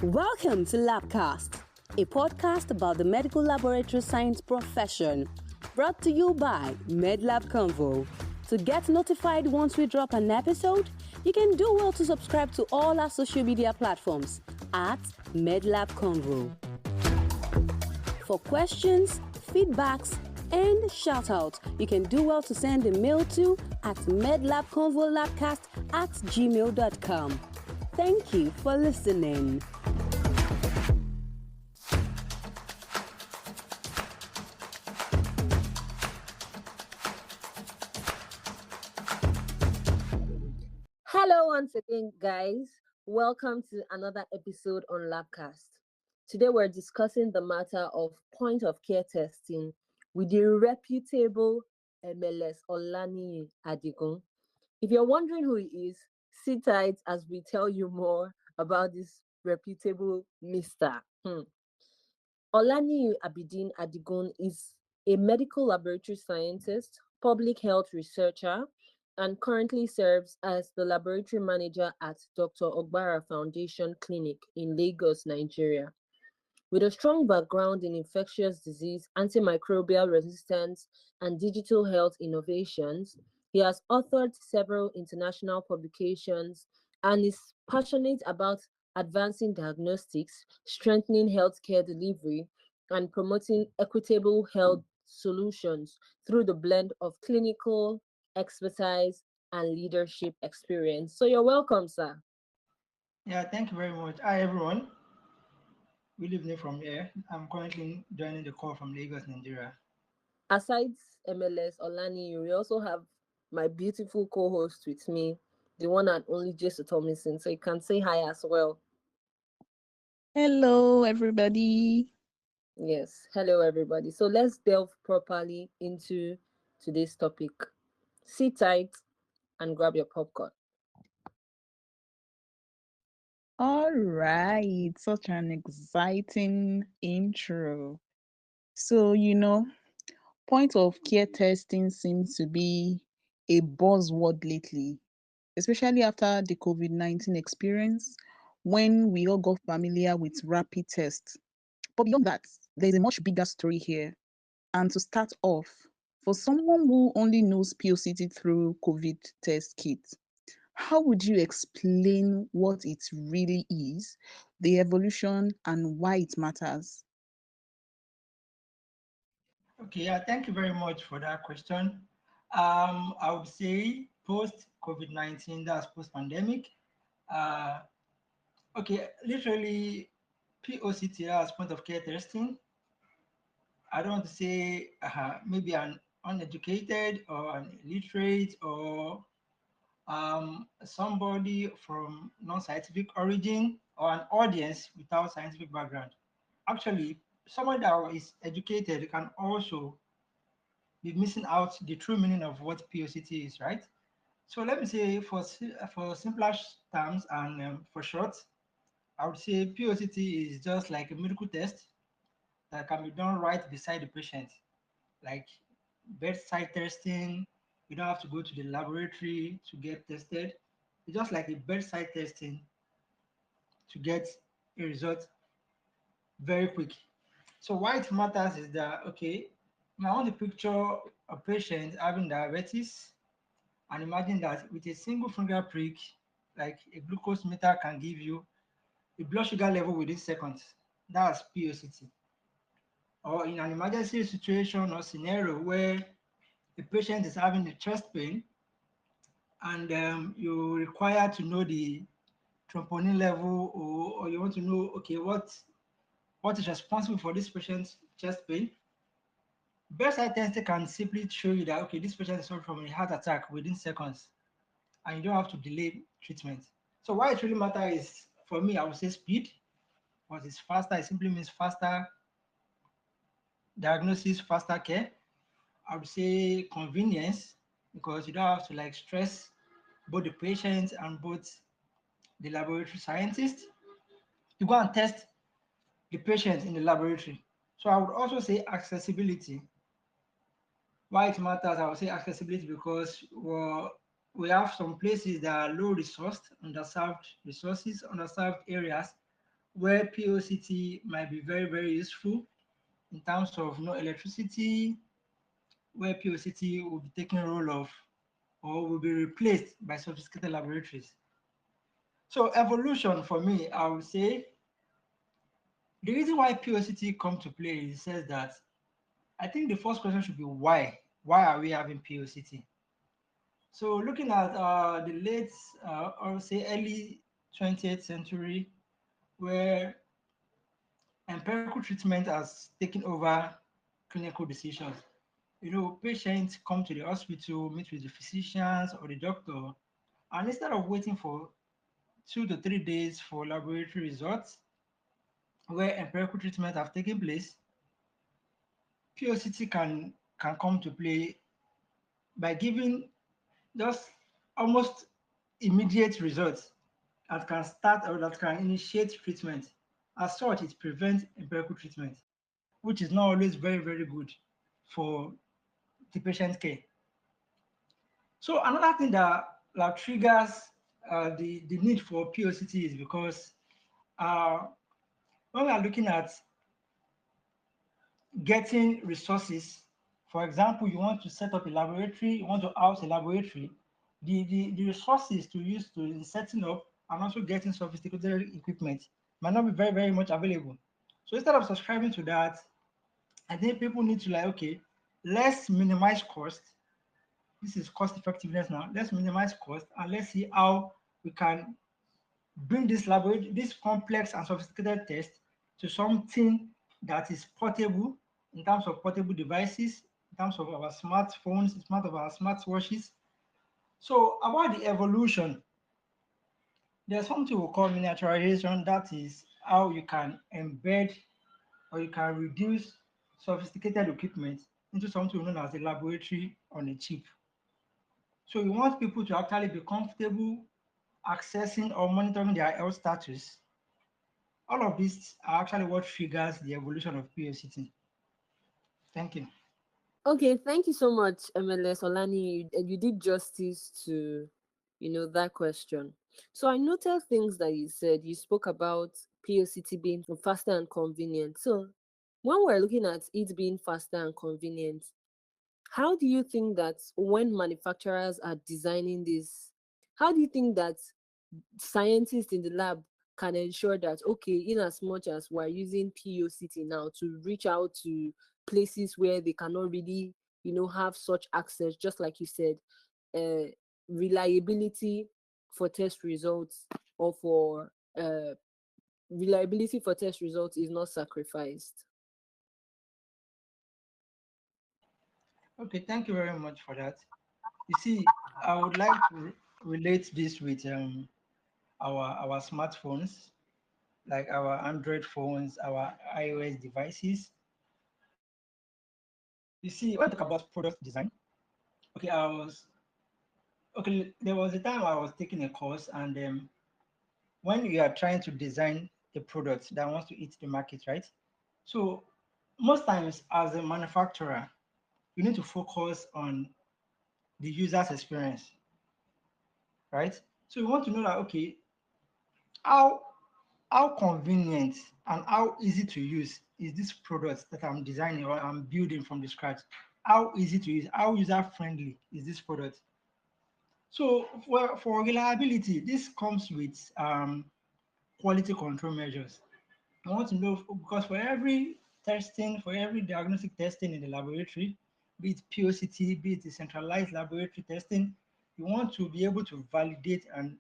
Welcome to LabCast, a podcast about the medical laboratory science profession, brought to you by MedLab Convo. To get notified once we drop an episode, you can do well to subscribe to all our social media platforms at MedLab Convo. For questions, feedbacks, and shout-outs, you can do well to send a mail to at medlabconvolabcast@gmail.com. Thank you for listening. Hello once again, guys. Welcome to another episode on LabCast. Today we're discussing the matter of point of care testing with the reputable MLS Olaniyi Adigun. If you're wondering who he is, sit tight as we tell you more about this reputable Mr. Olaniyi Abideen Adigun is a medical laboratory scientist, public health researcher, and currently serves as the laboratory manager at Dr. Ogbara Foundation Clinic in Lagos, Nigeria. With a strong background in infectious disease, antimicrobial resistance, and digital health innovations, he has authored several international publications and is passionate about advancing diagnostics, strengthening healthcare delivery, and promoting equitable health solutions through the blend of clinical expertise and leadership experience. So you're welcome, sir. Yeah, thank you very much. Hi, everyone. Good evening from here. I'm currently joining the call from Lagos, Nigeria. Aside MLS Olaniyi, we also have my beautiful co-host with me, the one and only JesuTomisin. So you can say hi as well. Hello, everybody. Yes, hello everybody. So let's delve properly into today's topic. Sit tight and grab your popcorn. All right, such an exciting intro. So, point of care testing seems to be a buzzword lately, especially after the COVID-19 experience when we all got familiar with rapid tests. But beyond that, there's a much bigger story here. And to start off, for someone who only knows POCT through COVID test kits, how would you explain what it really is, the evolution, and why it matters? Okay, yeah, thank you very much for that question. I would say post COVID-19, that's post pandemic. Uh, okay, literally, POCT as point of care testing. I don't want to say maybe an uneducated or an illiterate or somebody from non-scientific origin or an audience without scientific background. Actually, someone that is educated can also be missing out the true meaning of what POCT is, right? So let me say for simpler terms and for short, I would say POCT is just like a medical test that can be done right beside the patient, like bedside testing. You don't have to go to the laboratory to get tested. It's just like a bedside testing to get a result very quick. So why it matters is that, okay, I want to picture a patient having diabetes and imagine that with a single finger prick, like a glucose meter can give you a blood sugar level within seconds. That's POCT. Or in an emergency situation or scenario where the patient is having a chest pain and you require to know the troponin level, or you want to know, okay, what is responsible for this patient's chest pain. Bedside testing can simply show you that, okay, this patient is suffering from a heart attack within seconds, and you don't have to delay treatment. So why it really matters is, for me, I would say speed, because it's faster. It simply means faster diagnosis, faster care. I would say convenience, because you don't have to like stress both the patient and both the laboratory scientist to go and test the patient in the laboratory. So I would also say accessibility. Why it matters, I would say accessibility because, well, we have some places that are low resourced, underserved resources, underserved areas where POCT might be very, very useful in terms of no electricity, where POCT will be taking a role of or will be replaced by sophisticated laboratories. So evolution for me, I would say the reason why POCT come to play is says that I think the first question should be why? Why are we having POCT? So looking at the late, or say early 20th century, where empirical treatment has taken over clinical decisions. Patients come to the hospital, meet with the physicians or the doctor, and instead of waiting for 2 to 3 days for laboratory results, where empirical treatment have taken place, POCT can come to play by giving just almost immediate results that can start or that can initiate treatment. As such, it prevents empirical treatment, which is not always very, very good for the patient care. So another thing that triggers the need for POCT is because uh, when we are looking at getting resources, for example, you want to set up a laboratory, you want to house a laboratory, the resources to use to in setting up and also getting sophisticated equipment might not be very, very much available. So instead of subscribing to that, I think people need to like, okay, let's minimize cost. This is cost effectiveness now. Let's minimize cost and let's see how we can bring this laboratory, this complex and sophisticated test to something that is portable in terms of portable devices, in terms of our smartphones, in terms of our smartwatches. So about the evolution, there's something we call miniaturization. That is how you can embed or you can reduce sophisticated equipment into something known as a laboratory on a chip. So we want people to actually be comfortable accessing or monitoring their health status. All of these are actually what triggers the evolution of POCT. Thank you. Okay, thank you so much, MLS Olani. You did justice to, that question. So I noted things that you said. You spoke about POCT being faster and convenient. So when we're looking at it being faster and convenient, how do you think that when manufacturers are designing this, how do you think that scientists in the lab can ensure that, okay, in as much as we're using POCT now to reach out to places where they cannot really, have such access, just like you said, uh, reliability for test results or for reliability for test results is not sacrificed. Okay, thank you very much for that. You see, I would like to relate this with our smartphones, like our Android phones, our iOS devices. You see, when we talk about product design, okay, there was a time I was taking a course, and when you are trying to design a product that wants to hit the market, right? So most times as a manufacturer, you need to focus on the user's experience, right? So you want to know that, okay, how how convenient and how easy to use is this product that I'm designing or I'm building from the scratch? How easy to use, how user friendly is this product? So for reliability, this comes with quality control measures. I want to know because for every testing, for every diagnostic testing in the laboratory, be it POCT, be it decentralized laboratory testing, you want to be able to validate and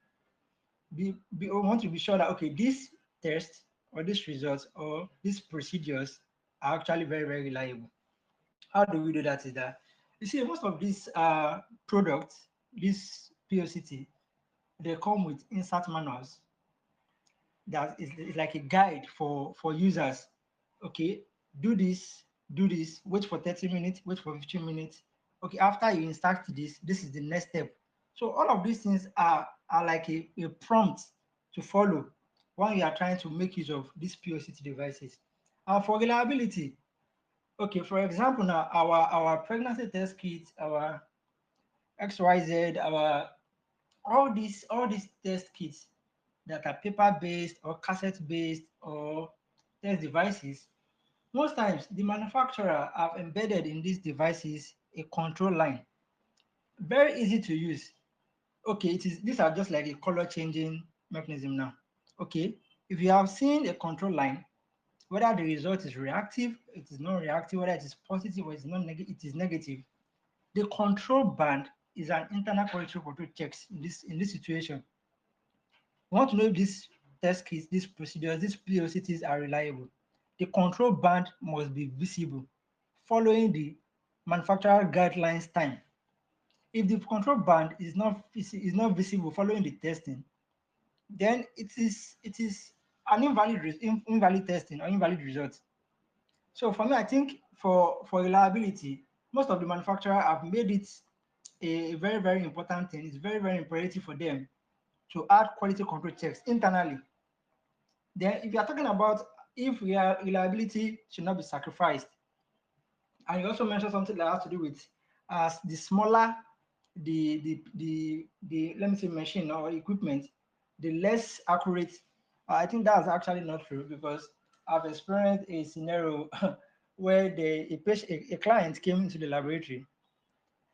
want to be sure that okay, this test or this results or these procedures are actually very, very reliable. How do we do that? Is that you see most of these products, this POCT, they come with insert manuals that is like a guide for users. Okay, do this, do this, wait for 30 minutes, wait for 15 minutes. Okay, after you insert this is the next step. So all of these things are like a prompt to follow when you are trying to make use of these POCT devices. And for reliability, okay, for example, now our pregnancy test kits, our XYZ, our all these test kits, that are paper-based or cassette-based or test devices, most times the manufacturer have embedded in these devices a control line. Very easy to use. Okay, these are just like a color changing mechanism now. Okay, if you have seen a control line, whether the result is reactive, it is not reactive, whether it is positive or it is negative. The control band is an internal quality control checks in this situation. We want to know if these test kits, these procedures, these POCTs are reliable. The control band must be visible following the manufacturer guidelines time. If the control band is not visible following the testing, then it is an invalid testing or invalid result. So for me, I think for reliability, most of the manufacturer have made it a very, very important thing. It's very, very imperative for them to add quality control checks internally. Then if you are talking about if reliability should not be sacrificed, and you also mentioned something that has to do with as the smaller the let me say machine or equipment, the less accurate. I think that's actually not true because I've experienced a scenario where a client came into the laboratory.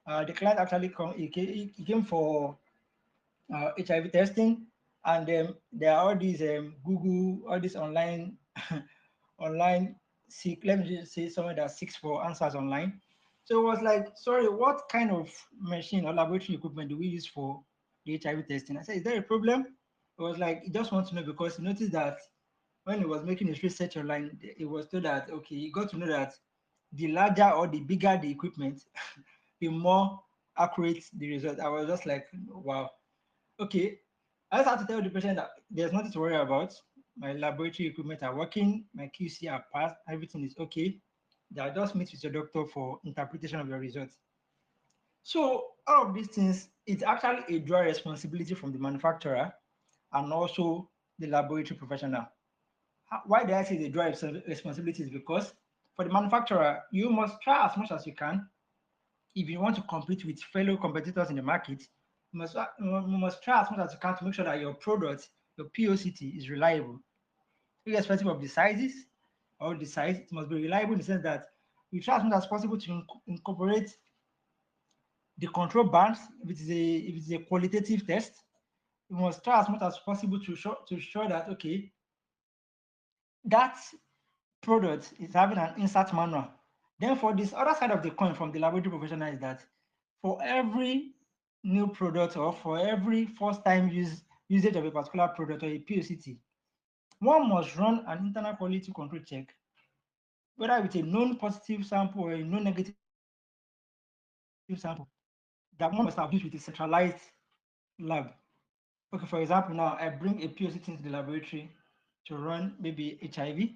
The client actually he came for HIV testing, and there are all these Google, all these online online seek. Let me just say someone that seeks for answers online. So it was like, sorry, what kind of machine or laboratory equipment do we use for the HIV testing? I said, is there a problem? It was like he just wants to know because he noticed that when he was making his research online, it was told that okay, he got to know that the larger or the bigger the equipment, the more accurate the result. I was just like, wow. Okay, I just have to tell the patient that there's nothing to worry about. My laboratory equipment are working, my QC are passed, everything is okay. That just meet with your doctor for interpretation of your results. So all of these things, it's actually a dual responsibility from the manufacturer and also the laboratory professional. Why do I say the dual responsibility is because for the manufacturer, you must try as much as you can if you want to compete with fellow competitors in the market, you must try as much as you can to make sure that your product, your POCT, is reliable, irrespective of the sizes or the size. It must be reliable in the sense that you try as much as possible to incorporate the control bands. If it's a qualitative test, you must try as much as possible to show that okay, that product is having an insert manual. Then for this other side of the coin from the laboratory professional is that for every new product or for every first time usage of a particular product or a POCT, one must run an internal quality control check, whether with a known positive sample or a known negative sample, that one must have used with a centralized lab. Okay, for example, now I bring a POCT into the laboratory to run maybe HIV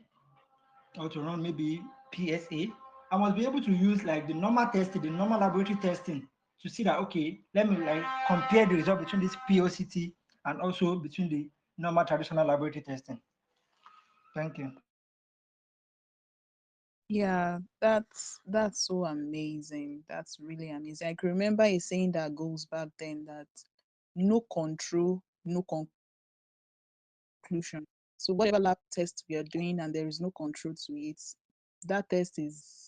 or to run maybe PSA. I must be able to use like the normal testing, the normal laboratory testing to see that okay, let me like compare the result between this POCT and also between the normal traditional laboratory testing. Thank you. Yeah, that's so amazing. That's really amazing. I can remember a saying that goes back then that no control, no conclusion. So whatever lab test we are doing and there is no control to it, that test is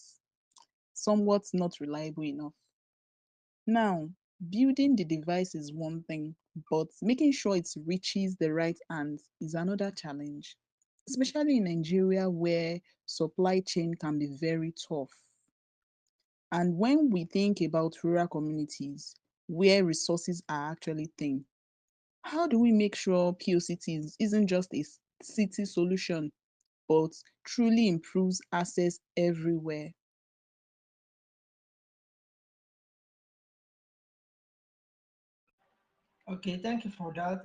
somewhat not reliable enough. Now, building the device is one thing, but making sure it reaches the right hands is another challenge, especially in Nigeria where supply chain can be very tough. And when we think about rural communities where resources are actually thin, how do we make sure POCTs isn't just a city solution, but truly improves access everywhere? Okay, thank you for that.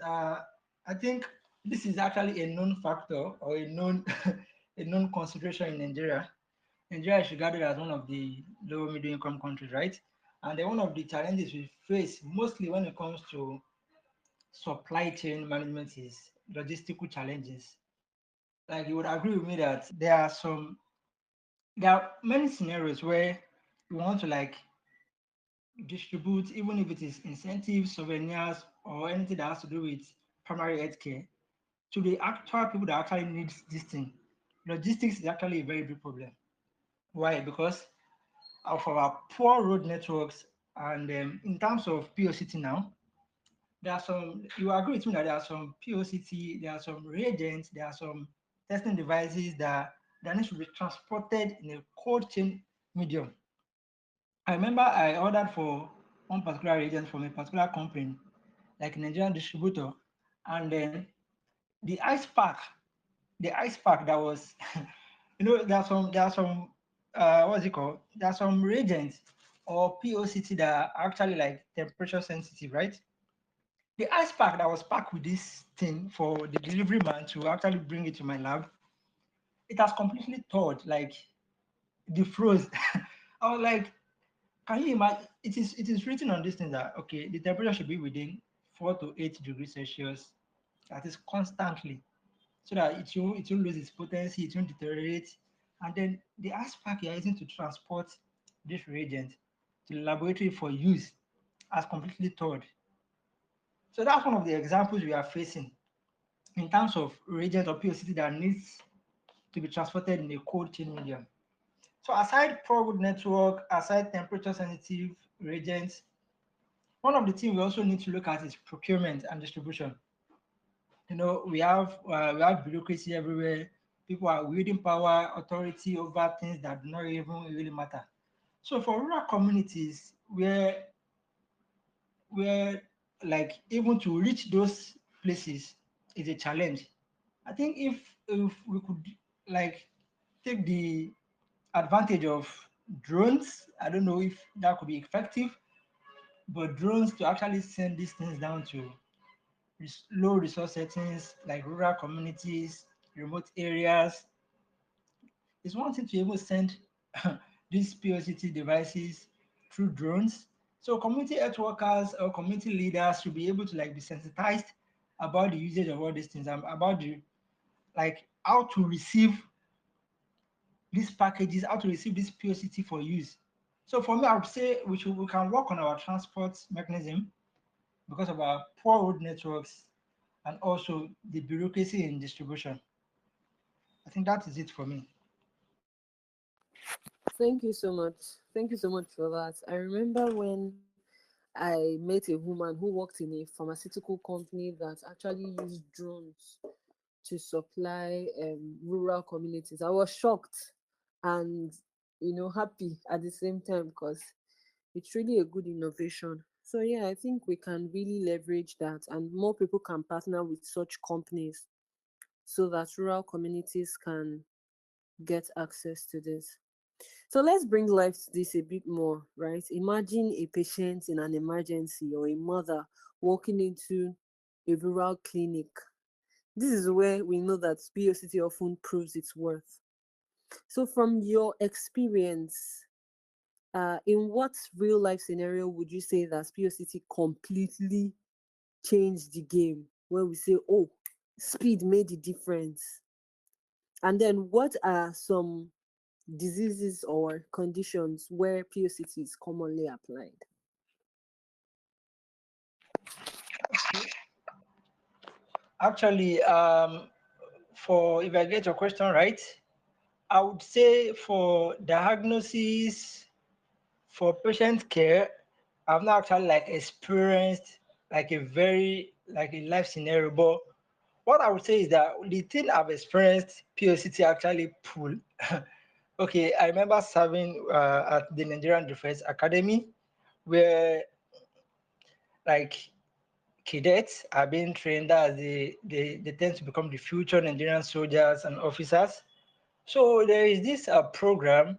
I think this is actually a known factor or a known a known consideration in Nigeria. Nigeria is regarded as one of the low middle income countries, right? And then one of the challenges we face mostly when it comes to supply chain management is logistical challenges. Like you would agree with me that there are many scenarios where you want to like distribute, even if it is incentives, souvenirs, or anything that has to do with primary health care. to the actual people that actually need this thing. Logistics is actually a very big problem. Why? Because of our poor road networks, and in terms of POCT now, there are some, you agree with me that there are some POCT, there are some reagents, there are some testing devices that need to be transported in a cold chain medium. I remember I ordered for one particular reagent from a particular company, like a Nigerian distributor, and then the ice pack, the ice pack that was, there are some, what's it called? There are some reagents or POCT that are actually like temperature sensitive, right? The ice pack that was packed with this thing for the delivery man to actually bring it to my lab, it has completely thawed, like defroze. I was like, can you imagine? It is written on this thing that okay, the temperature should be within 4 to 8 degrees Celsius. That is constantly, so that it won't lose its potency, it won't deteriorate. And then the ice pack you're using to transport this reagent to the laboratory for use has completely thawed. So that's one of the examples we are facing in terms of reagent or POCT that needs to be transported in a cold chain medium. So aside product network, aside temperature sensitive reagents, one of the things we also need to look at is procurement and distribution. We have bureaucracy everywhere. People are wielding power, authority over things that do not even really matter. So for rural communities where like even to reach those places is a challenge. I think if we could like take the advantage of drones, I don't know if that could be effective, but drones to actually send these things down to low resource settings like rural communities, remote areas. It's one thing to even send these POCT devices through drones. So community health workers or community leaders should be able to like be sensitized about the usage of all these things, about the like how to receive these packages, how to receive this POCT for use. So for me, I would say we can work on our transport mechanism because of our poor road networks and also the bureaucracy in distribution. I think that is it for me. Thank you so much. Thank you so much for that. I remember when I met a woman who worked in a pharmaceutical company that actually used drones to supply rural communities. I was shocked and happy at the same time because it's really a good innovation. So yeah, I think we can really leverage that and more people can partner with such companies so that rural communities can get access to this. So let's bring life to this a bit more, right? Imagine a patient in an emergency or a mother walking into a rural clinic. This is where we know that POCT often proves its worth. So, from your experience, in what real life scenario would you say that POCT completely changed the game? Where we say, oh, speed made the difference. And then, what are some diseases or conditions where POCT is commonly applied? Actually, for if I get your question right, I would say for diagnosis, for patient care, I've not actually like experienced like a very like a life scenario. But what I would say is that the thing I've experienced POCT actually pull. Okay, I remember serving at the Nigerian Defense Academy, where like cadets are being trained as they tend to become the future Nigerian soldiers and officers. So there is this program,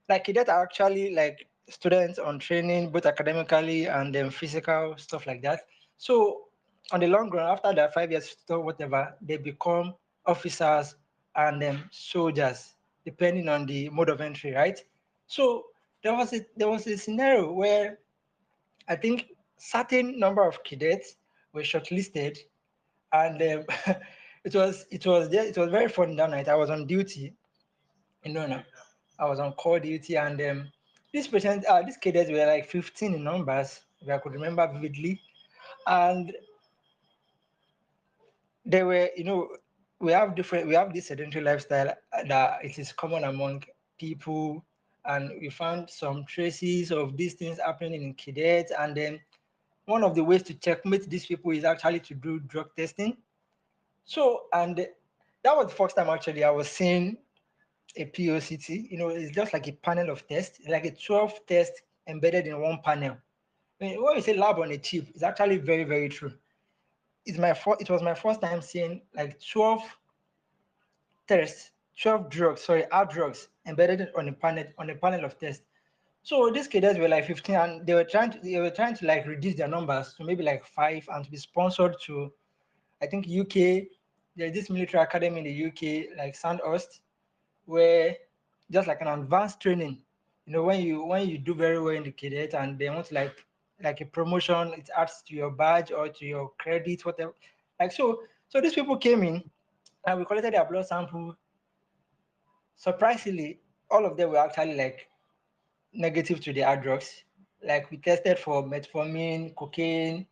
like cadets are actually like students on training both academically and then physical stuff like that. So on the long run, after their 5 years or whatever, they become officers and then soldiers, depending on the mode of entry, right? So there was a scenario where I think certain number of cadets were shortlisted, and it was very fun that night. I was on duty, no, I was on call duty, and these cadets were like 15 in numbers, if I could remember vividly, and There were, we have this sedentary lifestyle that it is common among people, and we found some traces of these things happening in cadets. And then one of the ways to checkmate these people is actually to do drug testing. So, and that was the first time actually I was seeing a POCT. It's just like a panel of tests, like a 12 test embedded in one panel. When you say lab on a chip, it's actually very, very true. It was my first time seeing like 12 tests, 12 drugs, sorry, hard drugs embedded on a panel of tests. So these cadets were like 15, and they were trying to like reduce their numbers to maybe like 5, and to be sponsored to, I think, UK. There's this military academy in the UK, like Sandhurst, where just like an advanced training. When you do very well in the cadet and they want like a promotion, it adds to your badge or to your credit, whatever. Like so, so these people came in and we collected their blood sample. Surprisingly, all of them were actually like negative to the hard drugs. Like we tested for metformin, cocaine,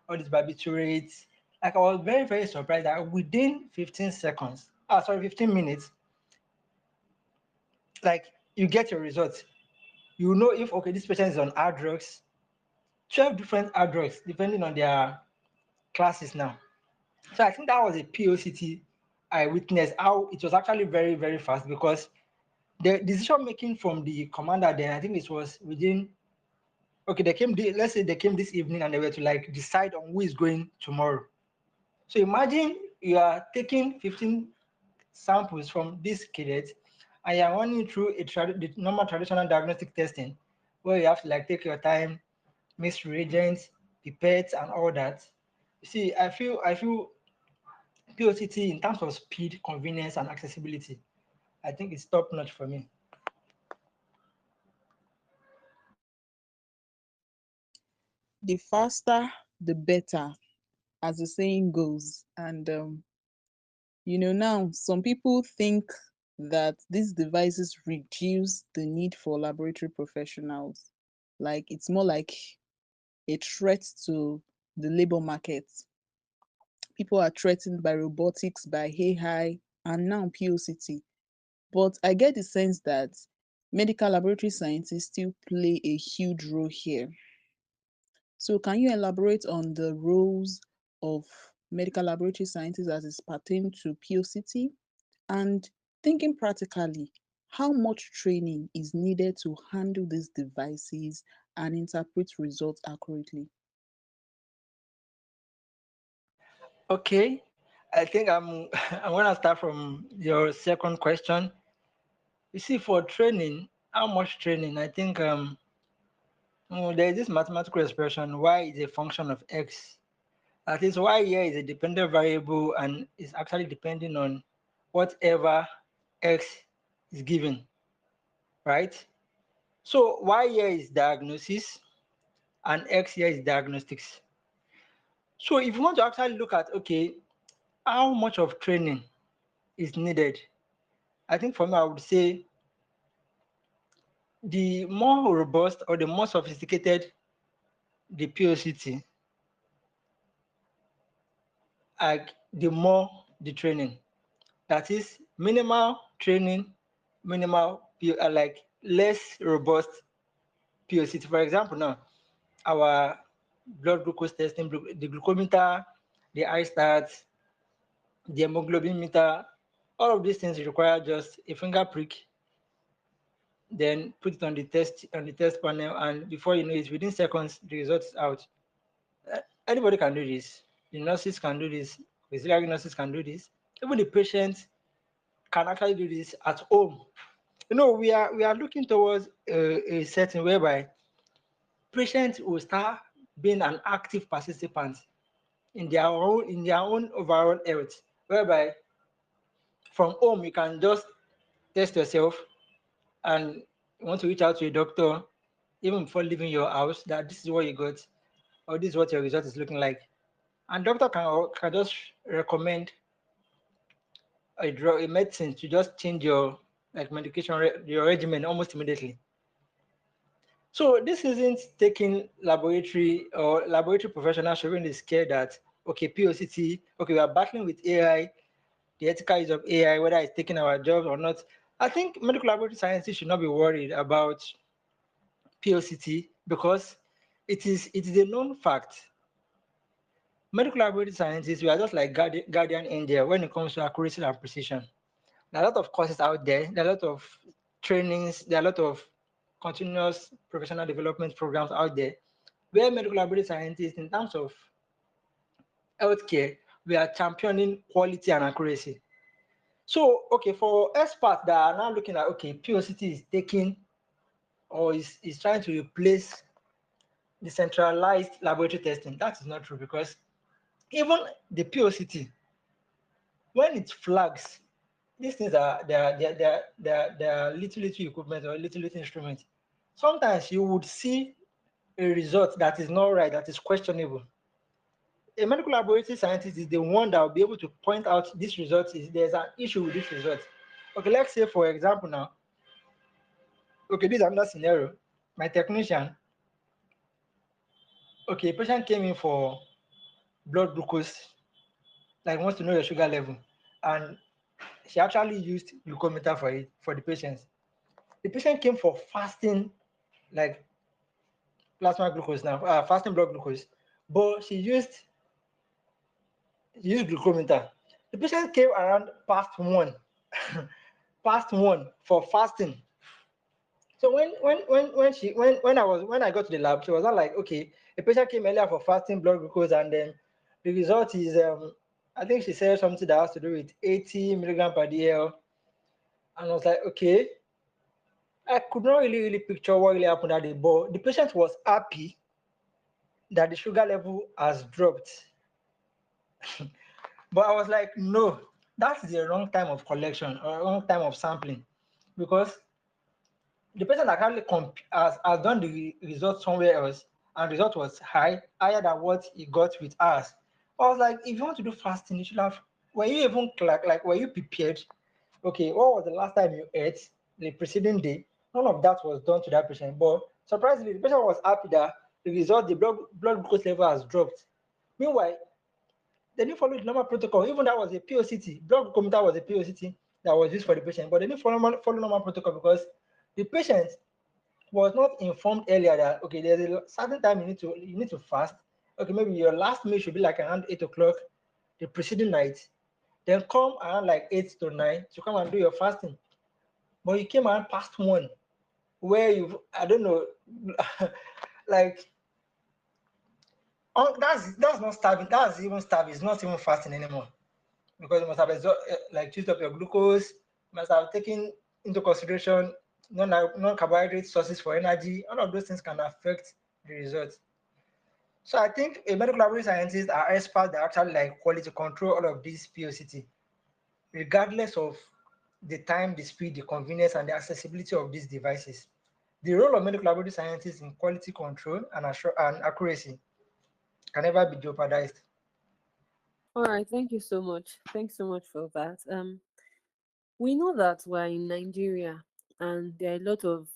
all these barbiturates. Like I was very, very surprised that within 15 minutes, like you get your results. You know if okay, this patient is on hard drugs, 12 different hard drugs, depending on their classes now. So I think that was a POCT I witnessed how it was actually very, very fast, because the decision making from the commander then, I think it was within, okay, let's say they came this evening and they were to like decide on who is going tomorrow. So imagine you are taking 15 samples from this cadet and you are running through the normal traditional diagnostic testing, where you have to like take your time, mix reagents, pipettes, and all that. You see, I feel POCT in terms of speed, convenience, and accessibility, I think it's top notch for me. The faster, the better, as the saying goes. And now some people think that these devices reduce the need for laboratory professionals. Like it's more like a threat to the labor market. People are threatened by robotics, by AI, and now POCT. But I get the sense that medical laboratory scientists still play a huge role here. So, can you elaborate on the roles of medical laboratory scientists as it pertains to POCT? And thinking practically, how much training is needed to handle these devices and interpret results accurately? Okay, I think I'm gonna start from your second question. You see, for training, how much training? I think there is this mathematical expression: y is a function of x. That is, y here is a dependent variable and is actually depending on whatever x is given, right? So y here is diagnosis and x here is diagnostics. So if you want to actually look at, okay, how much of training is needed, I think for me, I would say the more robust or the more sophisticated the POCT, like the more the training. That is minimal training, like less robust POCT. For example, now our blood glucose testing, the glucometer, the eye stats, the hemoglobin meter, all of these things require just a finger prick, then put it on the test panel, and before you know it, within seconds, the result is out. Anybody can do this. The nurses can do this. Auxiliary nurses can do this. Even the patient can actually do this at home. We are looking towards a setting whereby patients will start being an active participant in their own overall health, whereby from home you can just test yourself and you want to reach out to a doctor even before leaving your house that this is what you got or this is what your result is looking like. And doctor can just recommend a drug, a medicine to just change your like medication, your regimen almost immediately. So this isn't taking laboratory professionals showing the scare that okay, POCT, okay, we are battling with AI, the ethical use of AI, whether it's taking our jobs or not. I think medical laboratory scientists should not be worried about POCT because it is a known fact. Medical laboratory scientists, we are just like guardian angel when it comes to accuracy and precision. There are a lot of courses out there, there are a lot of trainings, there are a lot of continuous professional development programs out there where medical laboratory scientists, in terms of healthcare, we are championing quality and accuracy. So, okay, for experts that are now looking at, okay, POCT is taking or is trying to replace the centralized laboratory testing, that is not true because even the POCT, when it flags, these things are they are little equipment or little instruments. Sometimes you would see a result that is not right, that is questionable. A medical laboratory scientist is the one that will be able to point out this result is there's an issue with this result. Okay, let's say for example now, okay, this is another scenario. My technician, okay, a patient came in for blood glucose, like wants to know your sugar level, and she actually used glucometer for it for the patient. The patient came for fasting, like plasma glucose now, fasting blood glucose, but she used glucometer. The patient came around past one, past one for fasting. So when I got to the lab, she was not like, okay, a patient came earlier for fasting blood glucose, and then the result is I think she said something that has to do with 80 milligram per dl, and I was like, okay, I could not really picture what really happened that day, but the patient was happy that the sugar level has dropped. But I was like, no, that's the wrong time of collection or wrong time of sampling because the person that actually has done the result somewhere else and result was higher than what he got with us. I was like, if you want to do fasting, you should have, were you even like were you prepared? Okay, what was the last time you ate the preceding day? None of that was done to that patient. But surprisingly, the patient was happy that the result, the blood glucose level has dropped. Meanwhile, they didn't follow the normal protocol. Even that was a POCT. Blood glucometer was a POCT that was used for the patient, but they didn't follow normal protocol because the patient was not informed earlier that okay, there's a certain time you need to fast. Okay, maybe your last meal should be like around 8 o'clock the preceding night. Then come around like 8 to 9 to come and do your fasting. But you came around past one, where you I don't know, like oh, that's not starving. That's even starving. It's not even fasting anymore because you must have like choose up your glucose. You must have taken into consideration non-carbohydrate sources for energy. All of those things can affect the results. So I think a medical laboratory scientists are experts that actually like quality control all of these POCT, regardless of the time, the speed, the convenience, and the accessibility of these devices. The role of medical laboratory scientists in quality control and accuracy can never be jeopardized. All right, thank you so much. Thanks so much for that. We know that we're in Nigeria and there are a lot of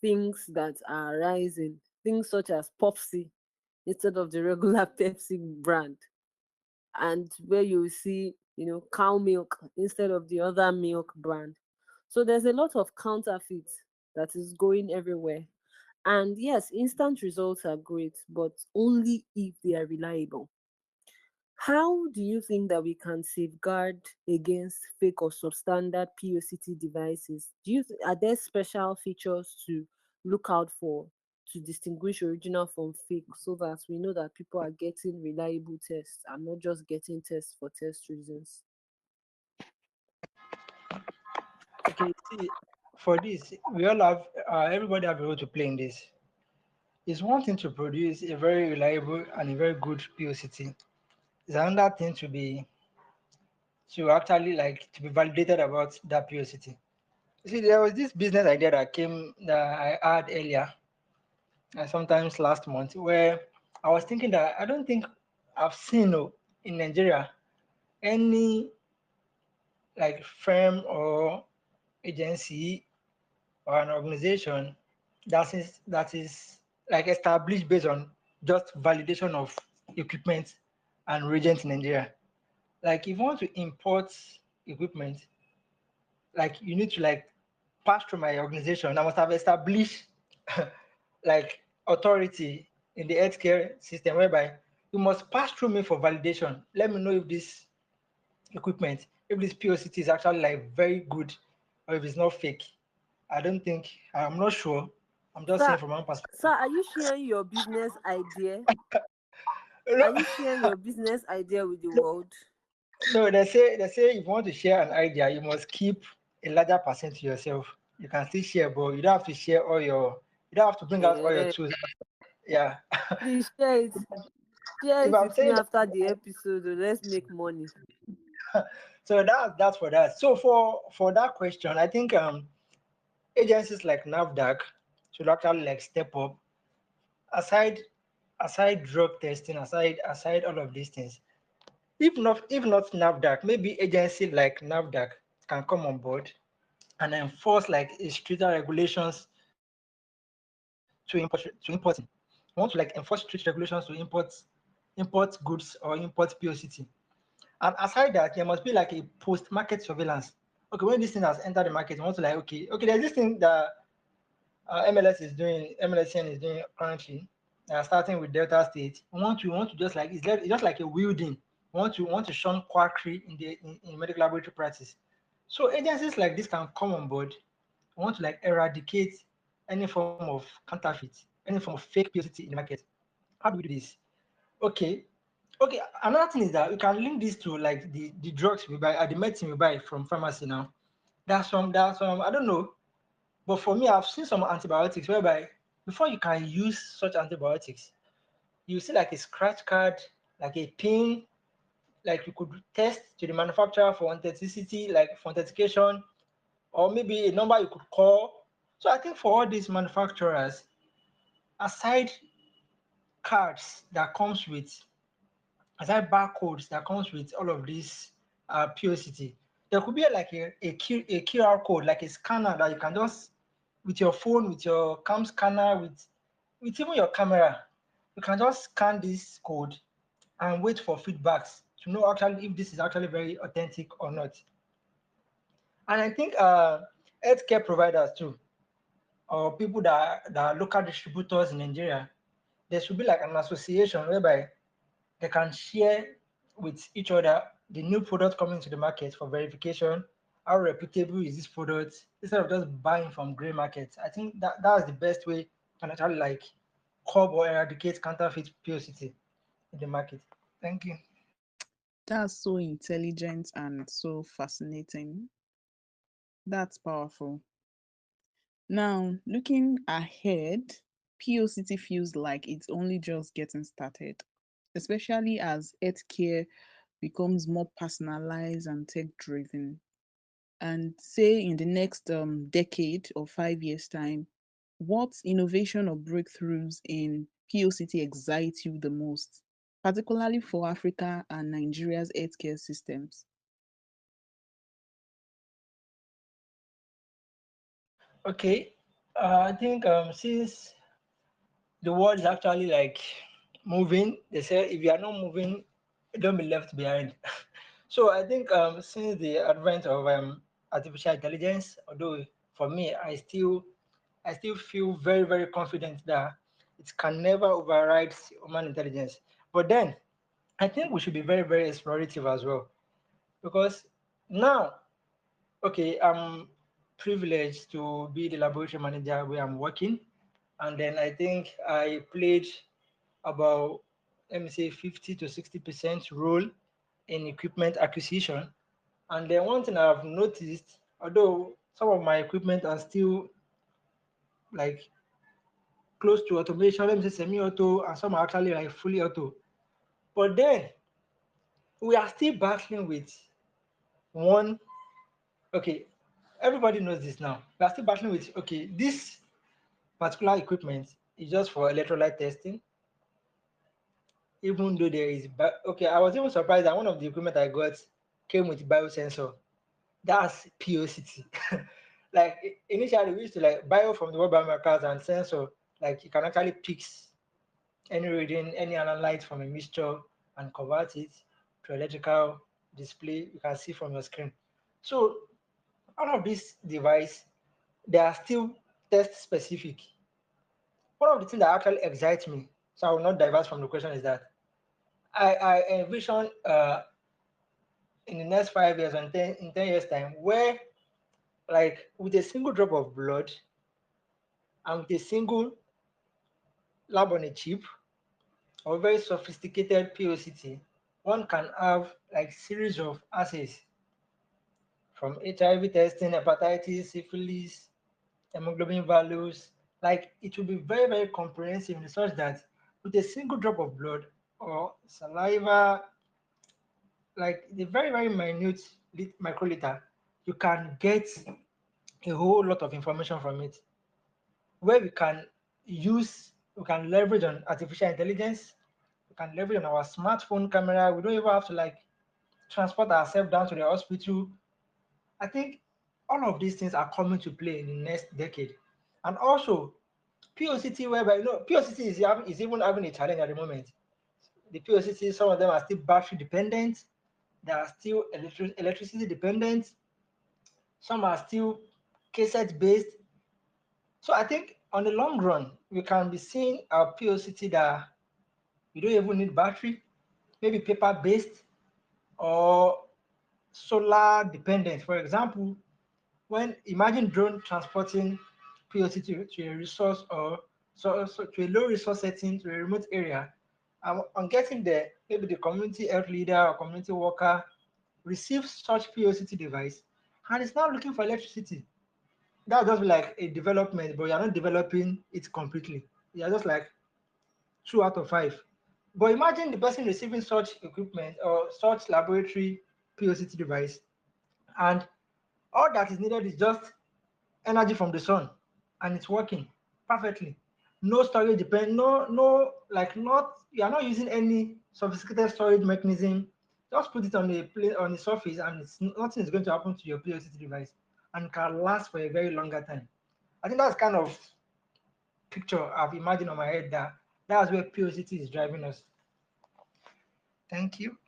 things that are rising, things such as Popsy instead of the regular Pepsi brand, and where you see, cow milk instead of the other milk brand. So there's a lot of counterfeit that is going everywhere. And yes, instant results are great, but only if they are reliable. How do you think that we can safeguard against fake or substandard POCT devices? Are there special features to look out for to distinguish original from fake so that we know that people are getting reliable tests and not just getting tests for test reasons? Okay, see, for this, we all have everybody have a role to play in this. It's one thing to produce a very reliable and a very good POCT. It's another thing to actually like to be validated about that POCT. You see, there was this business idea that I had earlier, sometimes last month, where I was thinking that I don't think I've seen in Nigeria any like firm or agency or an organization that is like established based on just validation of equipment and reagents in Nigeria. Like if you want to import equipment, like you need to like pass through my organization. I must have established like authority in the healthcare system whereby you must pass through me for validation. Let me know if this equipment, if this POCT is actually like very good or if it's not fake. I'm not sure. I'm just saying Sir, from my own sir, perspective. are you sharing your business idea? No, Are you sharing your business idea with the no, world? no, they say if you want to share an idea, you must keep a larger percent to yourself. You can still share, but you don't have to share all your you don't have to bring out all your Eh, tools. Yeah. please share it. Share If it I'm with me saying after the episode. Let's make money. that, so that's for that. So for that question, I think agencies like NAFDAC should actually like step up aside drug testing, aside all of these things. If not NAFDAC, maybe agency like NAFDAC can come on board and enforce like stricter regulations to importing. We want to like enforce strict regulations to import goods or import POCT. And aside that, there must be like a post-market surveillance. Okay, when this thing has entered the market, we want to like okay, there's this thing that MLSN is doing currently, starting with Delta State. We want to just like it's just like a wielding. We want to shun quackery in medical laboratory practice. So agencies like this can come on board. We want to like eradicate any form of counterfeit, any form of fake POCT in the market. How do we do this? Okay, okay. Another thing is that we can link this to like the drugs we buy, the medicine we buy from pharmacy now. There's some I don't know, but for me, I've seen some antibiotics whereby before you can use such antibiotics, you see like a scratch card, like a pin, like you could test to the manufacturer for authenticity, like for authentication, or maybe a number you could call. So I think for all these manufacturers, aside cards that comes with, aside barcodes that comes with all of this POCT, there could be like a QR code, like a scanner that you can just with your phone, with your cam scanner, with even your camera, you can just scan this code and wait for feedbacks to know actually if this is actually very authentic or not. And I think healthcare providers too, or people that are local distributors in Nigeria, there should be like an association whereby they can share with each other the new product coming to the market for verification. How reputable is this product instead of just buying from grey markets? I think that's the best way to actually like curb or eradicate counterfeit POCT in the market. Thank you. That's so intelligent and so fascinating. That's powerful. Now, looking ahead, POCT feels like it's only just getting started, especially as healthcare becomes more personalized and tech driven. And say in the next decade or 5 years' time, what innovation or breakthroughs in POCT excite you the most, particularly for Africa and Nigeria's healthcare systems? Okay, I think since the world is actually like moving, they say if you are not moving, don't be left behind. So I think since the advent of artificial intelligence, although for me I still feel very very confident that it can never override human intelligence. But then I think we should be very very explorative as well because now, okay, I'm privileged to be the laboratory manager where I'm working, and then I think I played about, let me say, 50 to 60% role in equipment acquisition. And then one thing I've noticed, although some of my equipment are still like close to automation, let me say semi-auto, and some are actually like fully auto. But then we are still battling with one, okay, everybody knows this now. We are still battling with, okay, this particular equipment is just for electrolyte testing, even though there is, okay, I was even surprised that one of the equipment I got came with biosensor. That's POCT. Like initially we used to like bio from the web biomarkers and sensor, like you can actually pick any reading, any analyte from a mixture. and convert it to electrical display you can see from your screen. So all of these devices, they are still test specific. One of the things that actually excites me, so I will not divert from the question, is that I envision in the next 5 years and in 10 years time, where like with a single drop of blood and with a single lab on a chip or very sophisticated POCT, one can have like series of assays from HIV testing, hepatitis, syphilis, hemoglobin values. Like it will be very, very comprehensive in such that with a single drop of blood or saliva, like the very, very minute microliter, you can get a whole lot of information from it where we can leverage on artificial intelligence, we can leverage on our smartphone camera. We don't even have to like transport ourselves down to the hospital. I think all of these things are coming to play in the next decade. And also POCT, whereby POCT is even having a challenge at the moment. The POCT, some of them are still battery dependent, they are still electricity dependent, some are still cassette based. So I think on the long run, we can be seeing a POCT that you don't even need battery, maybe paper based or solar dependent. For example, when imagine drone transporting POC to a resource or to a low resource setting to a remote area, on getting there, maybe the community health leader or community worker receives such POCT device and is now looking for electricity. That just be like a development, but you're not developing it completely. You're just like 2 out of 5. But imagine the person receiving such equipment or such laboratory POCT device, and all that is needed is just energy from the sun, and it's working perfectly. No storage depend, like not you are not using any sophisticated storage mechanism. Just put it on the on the surface, and nothing is going to happen to your POCT device, and can last for a very longer time. I think that's kind of picture I've imagined on my head that that's where POCT is driving us. Thank you.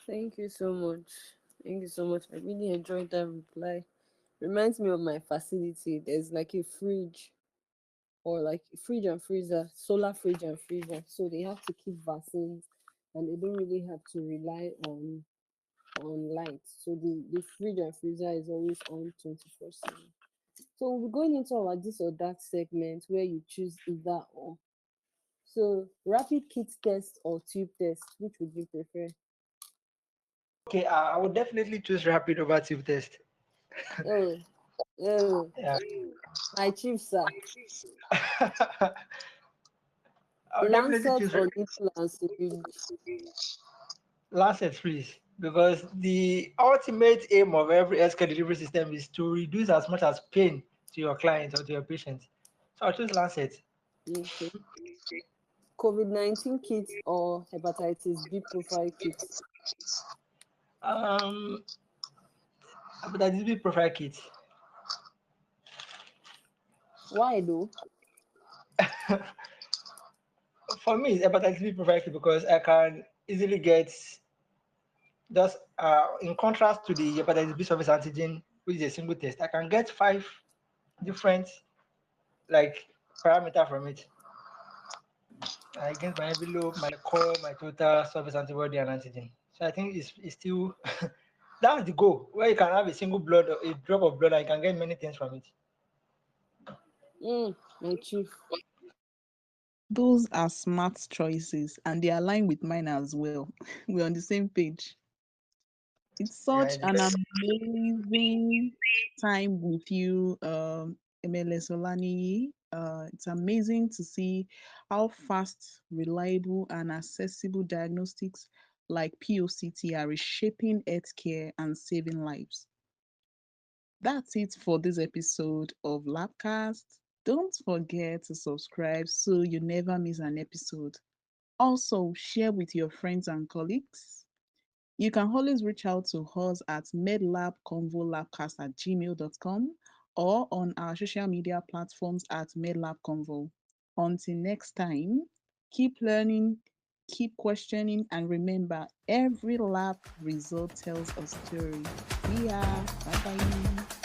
Thank you so much. Thank you so much. I really enjoyed that reply. Reminds me of my facility. There's like a fridge or like fridge and freezer, solar fridge and freezer. So they have to keep vaccines and they don't really have to rely on light. So the fridge and freezer is always on 24/7. So we'll be going into our this or that segment where you choose either or. So rapid kit test or tube test, which would you prefer? Okay, I would definitely choose rapid over tube test. Oh, oh, Yeah. my chief, sir. I would definitely Lancet choose or needle and syringe? Lancet, please, because the ultimate aim of every healthcare delivery system is to reduce as much as pain to your client or to your patient. So I'll choose Lancet. Okay. COVID-19 kit or hepatitis B profile kit? Um, hepatitis B profile kit. Why though? For me, it's hepatitis B profile kit because I can easily get just in contrast to the hepatitis B surface antigen, which is a single test, I can get 5 different like parameter from it. I get my envelope, my core, my total surface antibody and antigen. So I think it's still that's the goal where you can have a single blood or a drop of blood and you can get many things from it. My chief. Those are smart choices and they align with mine as well. We're on the same page. It's Yeah, such it's an very amazing time with you, MLS Olaniyi. It's amazing to see how fast, reliable, and accessible diagnostics like POCT are reshaping healthcare and saving lives. That's it for this episode of LabCast. Don't forget to subscribe so you never miss an episode. Also, share with your friends and colleagues. You can always reach out to us at medlabconvolabcast@gmail.com or on our social media platforms at medlabconvo. Until next time, keep learning, Keep questioning and remember, every lab result tells a story. See ya. Bye bye.